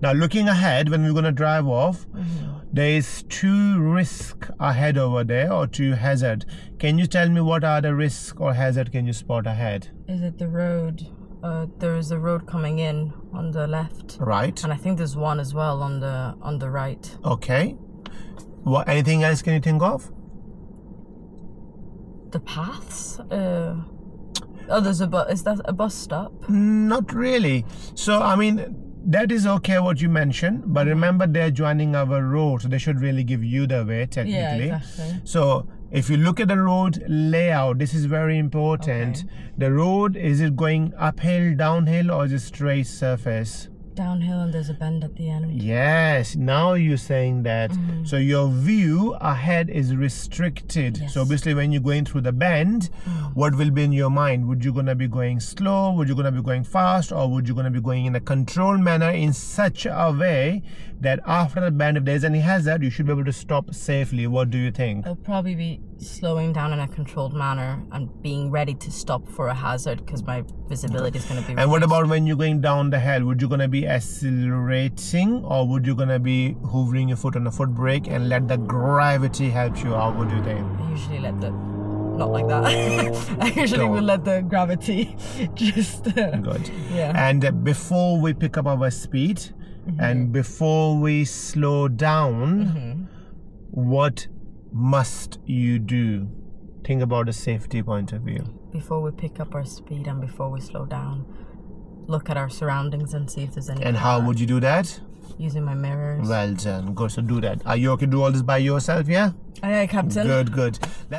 Now, looking ahead, when we're going to drive off, there is 2 risks ahead over there, or 2 hazard. Can you tell me what are the risk or hazard can you spot ahead? Is it the road? There is a road coming in on the left. Right. And I think there's one as well on the right. Okay. What? Anything else can you think of? The paths? There's a bus. Is that a bus stop? Not really. So, I mean, that is okay what you mentioned, but remember they're joining our road, so they should really give you the way technically. Yeah, exactly. So if you look at the road layout, this is very important. Okay. The road, is it going uphill, downhill, or is it straight surface? Downhill, and there's a bend at the end. Yes, now you're saying that. So your view ahead is restricted. Yes. So obviously when you're going through the bend, what will be in your mind? Would you gonna be going slow? Would you gonna be going fast? Or would you gonna be going in a controlled manner in such a way that after the bend, if there's any hazard, you should be able to stop safely? What do you think? I'll probably be slowing down in a controlled manner and being ready to stop for a hazard because my visibility is going to be And what reduced. about when you're going down the hill? Would you gonna be accelerating, or would you gonna be hovering your foot on the foot brake and let the gravity help you out? What do you think? I usually let the... Not like that. I usually Don't. will let the gravity just... Good. Yeah. And before we pick up our speed and before we slow down, what must you do? Think about the safety point of view. Before we pick up our speed and before we slow down, look at our surroundings and see if there's any... And how would you do that? Using my mirrors. Well done. Good. So do that. Are you okay to do all this by yourself, yeah? Aye, Captain. Good.